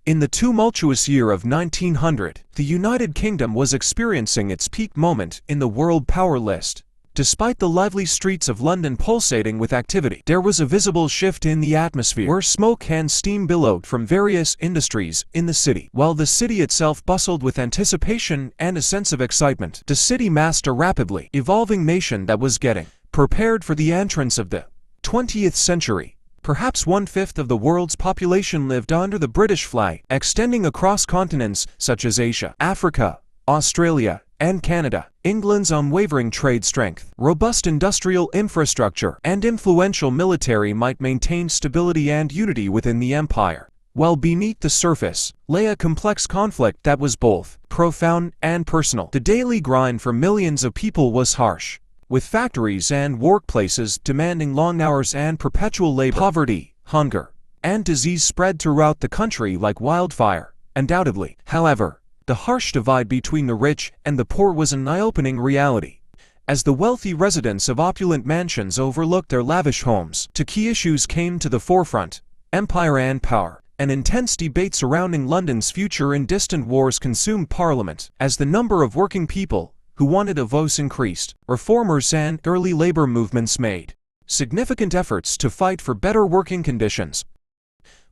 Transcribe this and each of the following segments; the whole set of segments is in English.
In the tumultuous year of 1900, the United Kingdom was experiencing its peak moment in the world power list. Despite the lively streets of London pulsating with activity, there was a visible shift in the atmosphere, where smoke and steam billowed from various industries in the city. While the city itself bustled with anticipation and a sense of excitement, the city masked a rapidly evolving nation that was getting prepared for the entrance of the 20th century. Perhaps 1/5 of the world's population lived under the British flag, extending across continents such as Asia, Africa, Australia, and Canada. England's unwavering trade strength, robust industrial infrastructure, and influential military might maintain stability and unity within the empire, while beneath the surface lay a complex conflict that was both profound and personal. The daily grind for millions of people was harsh, with factories and workplaces demanding long hours and perpetual labor. Poverty, hunger, and disease spread throughout the country like wildfire, undoubtedly. However, the harsh divide between the rich and the poor was an eye-opening reality. As the wealthy residents of opulent mansions overlooked their lavish homes, two key issues came to the forefront: empire and power. An intense debate surrounding London's future in distant wars consumed Parliament, as the number of working people who wanted a voice increased. Reformers and early labor movements made significant efforts to fight for better working conditions,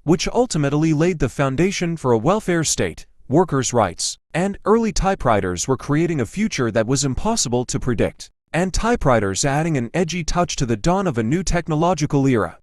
which ultimately laid the foundation for a welfare state. Workers' rights and early typewriters were creating a future that was impossible to predict, and typewriters adding an edgy touch to the dawn of a new technological era.